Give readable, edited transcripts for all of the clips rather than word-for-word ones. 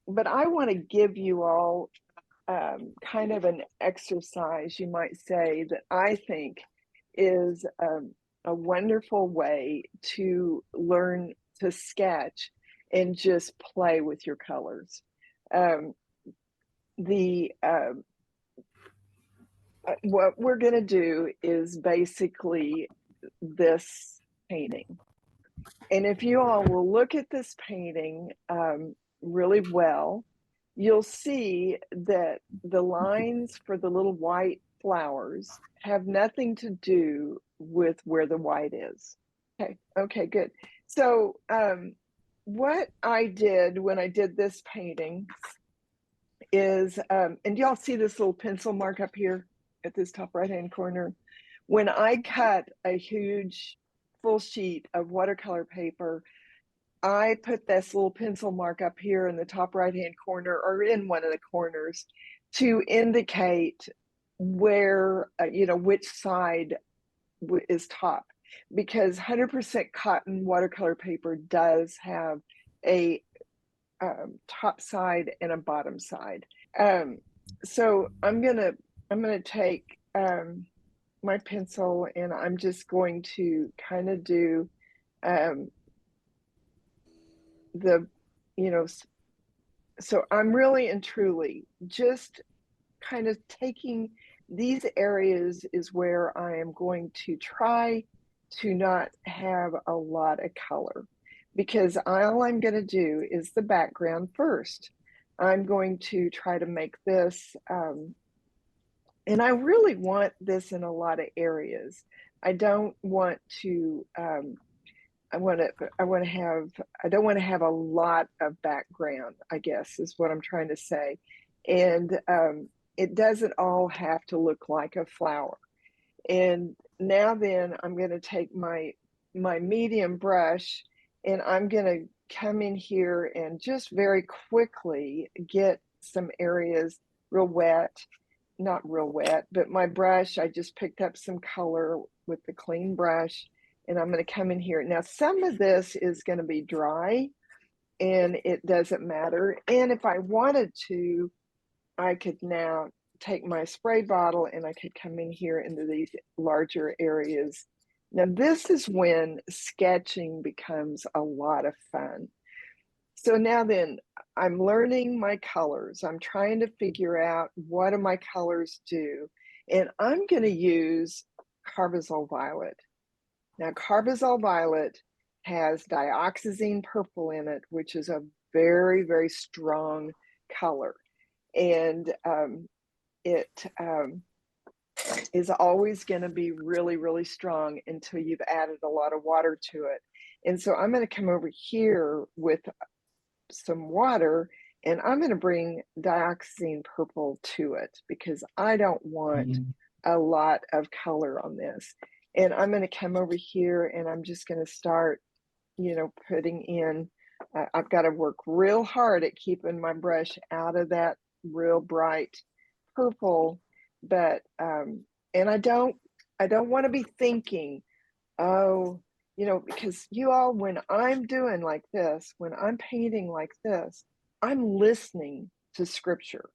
but I want to give you all kind of an exercise, you might say, that I think is a wonderful way to learn to sketch and just play with your colors. Um, the What we're going to do is basically this painting. And if you all will look at this painting really well, you'll see that the lines for the little white flowers have nothing to do with where the white is. Okay, good. So what I did when I did this painting is, and y'all see this little pencil mark up here at this top right-hand corner? When I cut a huge full sheet of watercolor paper, I put this little pencil mark up here in the top right-hand corner or in one of the corners to indicate where, which side is top, because 100% cotton watercolor paper does have a top side and a bottom side. So I'm gonna take my pencil and I'm just going to kind of do the, so I'm really and truly just kind of taking these areas is where I am going to try to not have a lot of color, because all I'm going to do is the background first. I'm going to try to make this, and I really want this in a lot of areas. I don't want to, I want to have, I don't want to have a lot of background, I guess is what I'm trying to say. And it doesn't all have to look like a flower. And now then I'm going to take my medium brush and I'm going to come in here and just very quickly get some areas real wet, not real wet, but my brush, I just picked up some color with the clean brush and I'm going to come in here. Now, some of this is going to be dry and it doesn't matter. And if I wanted to, I could now take my spray bottle and I could come in here into these larger areas. Now, this is when sketching becomes a lot of fun. So now then, I'm learning my colors. I'm trying to figure out what do my colors do. And I'm going to use Carbazole Violet. Now, Carbazole Violet has dioxazine purple in it, which is a very, very strong color. And it is always going to be really, really strong until you've added a lot of water to it. And so I'm going to come over here with some water and I'm going to bring dioxazine purple to it because I don't want a lot of color on this. And I'm going to come over here and I'm just going to start, putting in, I've got to work real hard at keeping my brush out of that real bright purple, but, and I don't want to be thinking, oh, because you all, when I'm doing like this, when I'm painting like this, I'm listening to scripture.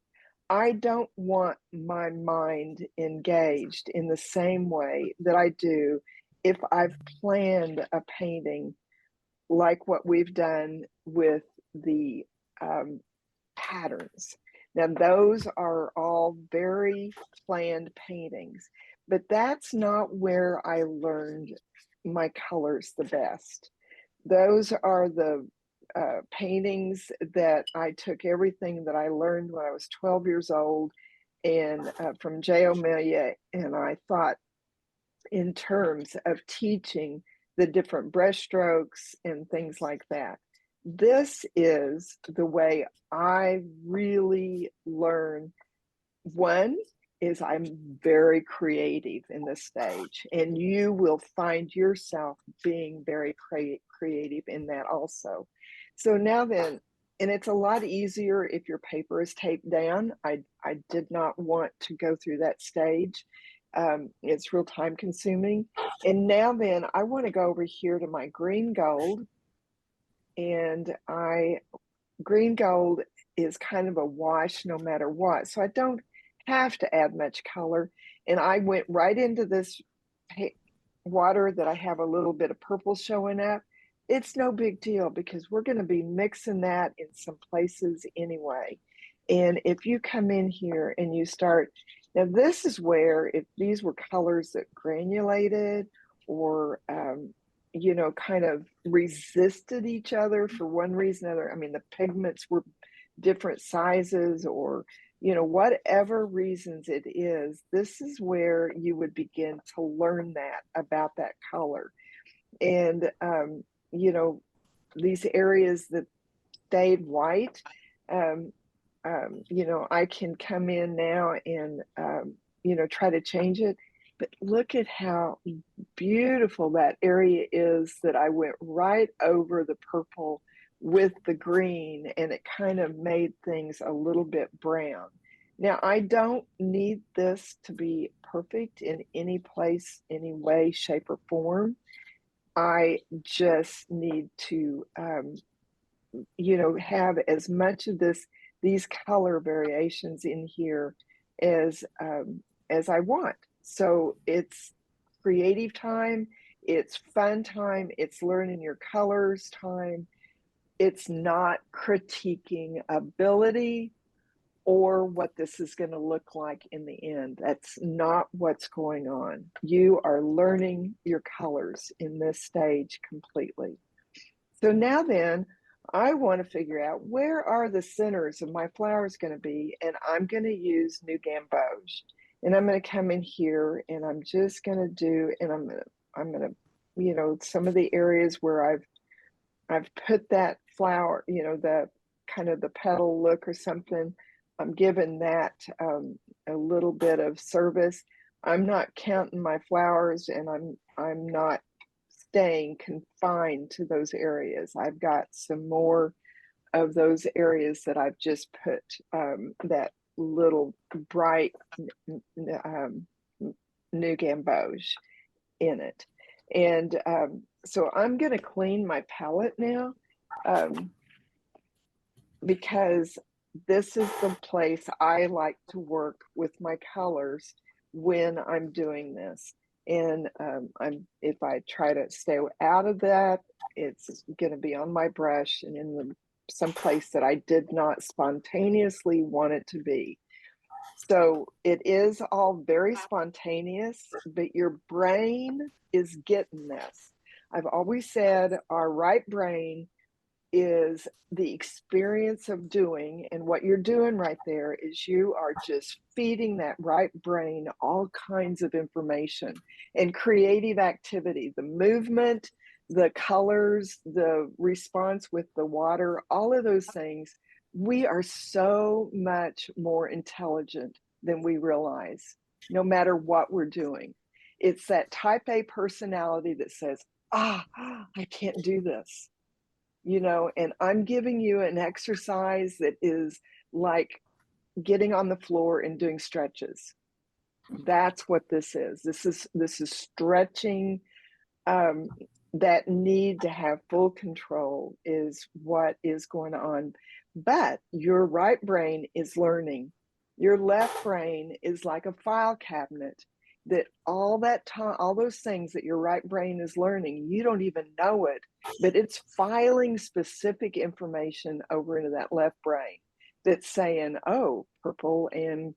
I don't want my mind engaged in the same way that I do if I've planned a painting like what we've done with the patterns. Now, those are all very planned paintings, but that's not where I learned my colors the best. Those are the paintings that I took everything that I learned when I was 12 years old and from J. O'Melia, and I thought in terms of teaching the different brush strokes and things like that. This is the way I really learn. One is I'm very creative in this stage, and you will find yourself being very creative in that also. So now then, and it's a lot easier if your paper is taped down. I did not want to go through that stage. It's real time consuming. And now then, I want to go over here to my green gold. And green gold is kind of a wash no matter what. So I don't have to add much color. And I went right into this water that I have a little bit of purple showing up. It's no big deal because we're going to be mixing that in some places anyway. And if you come in here and you start, now this is where if these were colors that granulated or, you know, kind of resisted each other for one reason or another. I mean, the pigments were different sizes or, you know, whatever reasons it is, this is where you would begin to learn that about that color. And, you know, these areas that stayed white, you know, I can come in now and, you know, try to change it. But look at how beautiful that area is that I went right over the purple with the green, and it kind of made things a little bit brown. Now, I don't need this to be perfect in any place, any way, shape, or form. I just need to, you know, have as much of these color variations in here as I want. So it's creative time, it's fun time, it's learning your colors time. It's not critiquing ability or what this is going to look like in the end. That's not what's going on. You are learning your colors in this stage completely. So now then, I want to figure out where are the centers of my flowers going to be, and I'm going to use New Gamboge. And I'm going to come in here and I'm just going to do, and I'm going to, you know, some of the areas where I've put that flower, you know, the kind of the petal look or something. I'm giving that a little bit of service. I'm not counting my flowers, and I'm not staying confined to those areas. I've got some more of those areas that I've just put that little bright New Gamboge in it. And so I'm going to clean my palette now because this is the place I like to work with my colors when I'm doing this. And if I try to stay out of that, it's going to be on my brush and in some place that I did not spontaneously want it to be. So it is all very spontaneous, but your brain is getting this. I've always said our right brain is the experience of doing, and what you're doing right there is you are just feeding that right brain all kinds of information and creative activity, the movement, the colors, the response with the water, all of those things. We are so much more intelligent than we realize, no matter what we're doing. It's that type A personality that says, I can't do this. You know, and I'm giving you an exercise that is like getting on the floor and doing stretches. That's what this is. This is stretching. That need to have full control is what is going on. But your right brain is learning. Your left brain is like a file cabinet that all that time, all those things that your right brain is learning, you don't even know it, but it's filing specific information over into that left brain that's saying, oh, purple and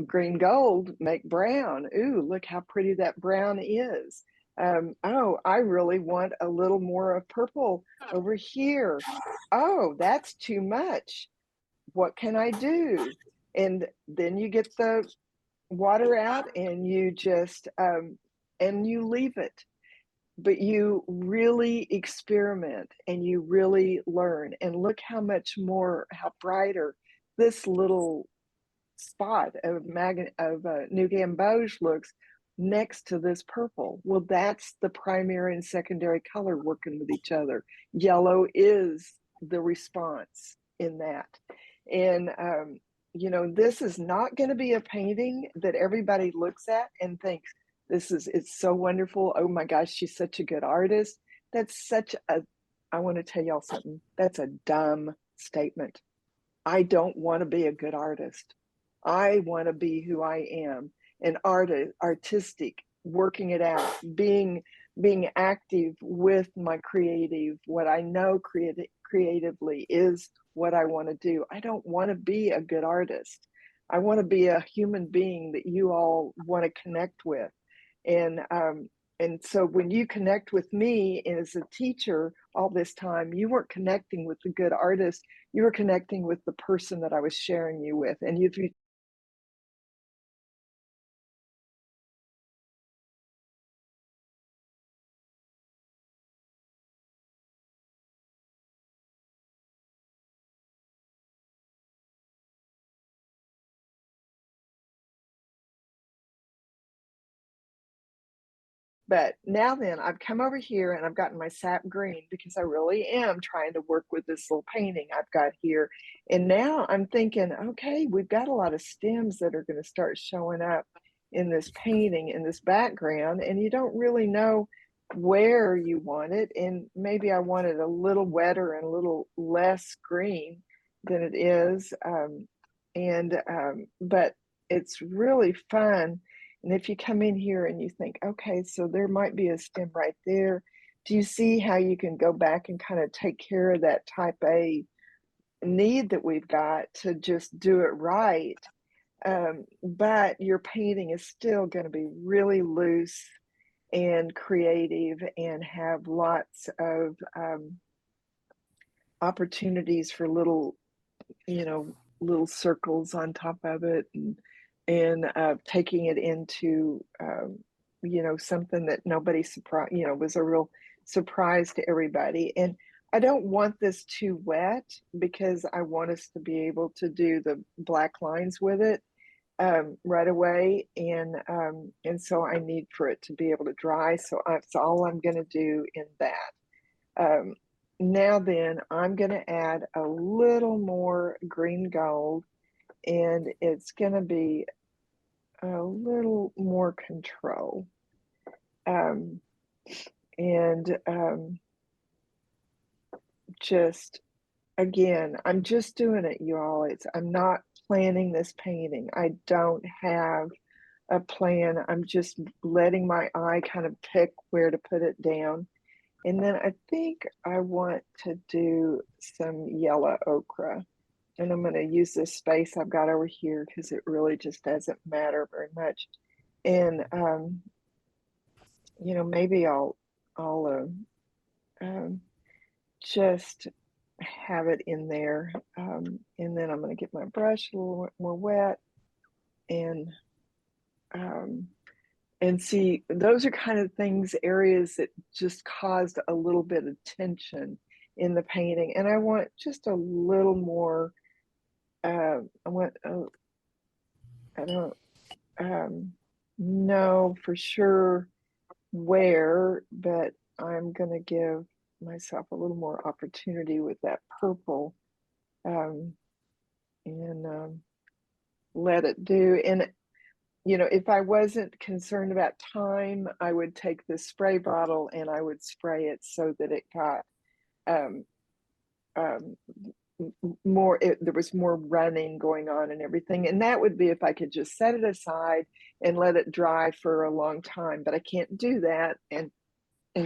green gold make brown. Ooh, look how pretty that brown is. Oh, I really want a little more of purple over here. Oh, that's too much. What can I do? And then you get the water out and you just, and you leave it. But you really experiment and you really learn. And look how much more, how brighter this little spot of New Gamboge looks next to this purple. Well, that's the primary and secondary color working with each other. Yellow is the response in that. And, you know, this is not going to be a painting that everybody looks at and thinks, it's so wonderful. Oh my gosh, she's such a good artist. That's such a, I want to tell y'all something. That's a dumb statement. I don't want to be a good artist. I want to be who I am, an artist, artistic, working it out, being active with my creative, what I know creatively is what I want to do. I don't want to be a good artist. I want to be a human being that you all want to connect with. And and so when you connect with me as a teacher all this time, you weren't connecting with the good artist, you were connecting with the person that I was sharing you with. And if you But now then, I've come over here and I've gotten my sap green because I really am trying to work with this little painting I've got here. And now I'm thinking, okay, we've got a lot of stems that are going to start showing up in this painting, in this background, and you don't really know where you want it. And maybe I want it a little wetter and a little less green than it is. But it's really fun. And if you come in here and you think, okay, so there might be a stem right there, do you see how you can go back and kind of take care of that type A need that we've got to just do it right? But your painting is still going to be really loose and creative and have lots of opportunities for little, you know, little circles on top of it, and taking it into you know, something that nobody surprised, you know, was a real surprise to everybody. And I don't want this too wet because I want us to be able to do the black lines with it right away, and so I need for it to be able to dry. So that's all I'm going to do in that. Um, Now then, I'm going to add a little more green gold, and it's going to be a little more control. Um, and just again, I'm just doing it, you all. I'm not planning this painting. I don't have a plan. I'm just letting my eye kind of pick where to put it down. And then I think I want to do some yellow ochre. And I'm going to use this space I've got over here because it really just doesn't matter very much. And you know, maybe I'll just have it in there, and then I'm going to get my brush a little more wet, and um, and see, those are kind of things, areas that just caused a little bit of tension in the painting, and I want just a little more. I want. I don't know for sure where, but I'm going to give myself a little more opportunity with that purple, um, and let it do. And, you know, if I wasn't concerned about time, I would take this spray bottle and I would spray it so that it got um, um, there was more running going on and everything. And that would be if I could just set it aside and let it dry for a long time. But I can't do that and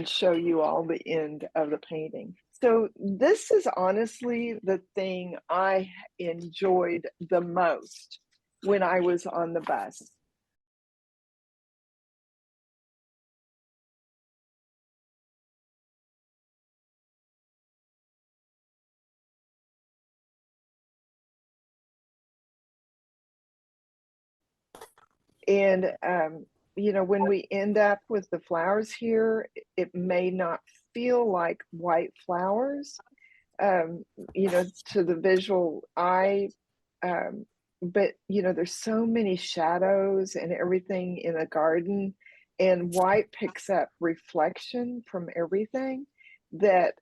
show you all the end of the painting. So this is honestly the thing I enjoyed the most when I was on the bus. And you know, when we end up with the flowers here, it may not feel like white flowers, um, you know, to the visual eye. Um, but you know, there's so many shadows and everything in a garden, and white picks up reflection from everything that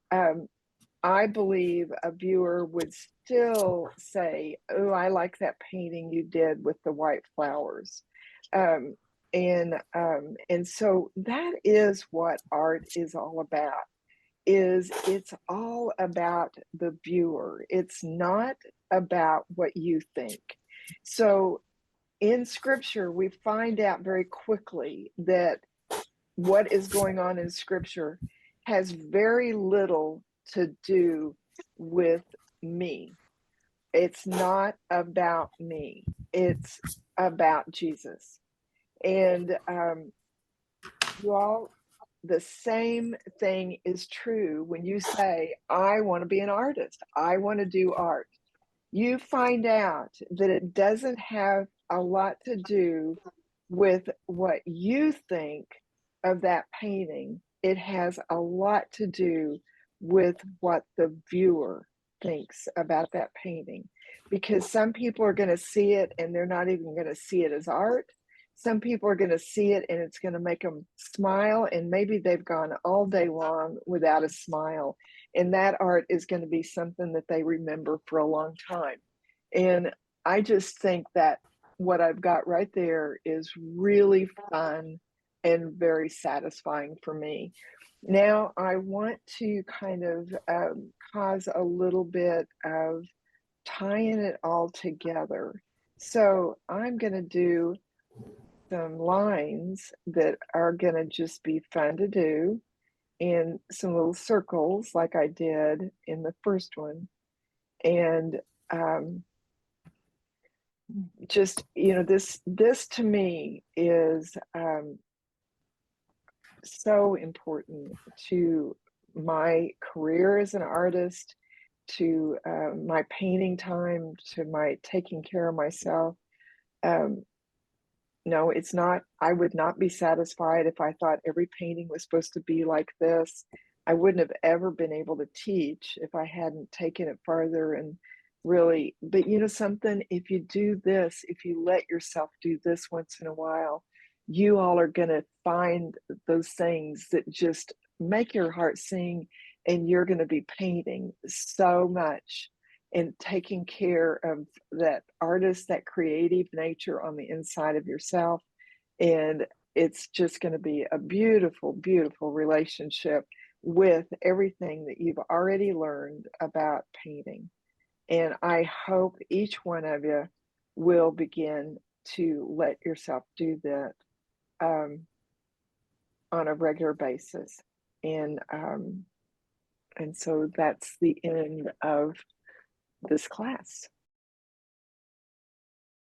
I believe a viewer would still say, "Oh, I like that painting you did with the white flowers." Um, and so that is what art is all about. is it's all about the viewer. It's not about what you think. So in scripture, we find out very quickly that what is going on in scripture has very little to do with me. It's not about me. It's about Jesus. And you all, the same thing is true when you say, I want to be an artist. I want to do art. You find out that it doesn't have a lot to do with what you think of that painting. It has a lot to do with what the viewer thinks about that painting. Because some people are going to see it and they're not even going to see it as art. Some people are going to see it and it's going to make them smile, and maybe they've gone all day long without a smile. And that art is going to be something that they remember for a long time. And I just think that what I've got right there is really fun and very satisfying for me. Now, I want to kind of cause a little bit of tying it all together. So I'm going to do some lines that are going to just be fun to do, and some little circles like I did in the first one. And just, this to me is so important to my career as an artist, to my painting time, to my taking care of myself. Um, no, it's not. I would not be satisfied if I thought every painting was supposed to be like this. I wouldn't have ever been able to teach if I hadn't taken it farther and really, but something, if you do this, if you let yourself do this once in a while, you all are going to find those things that just make your heart sing, and you're going to be painting so much and taking care of that artist, that creative nature on the inside of yourself. And it's just going to be a beautiful, beautiful relationship with everything that you've already learned about painting. And I hope each one of you will begin to let yourself do that on a regular basis. And so that's the end of this class.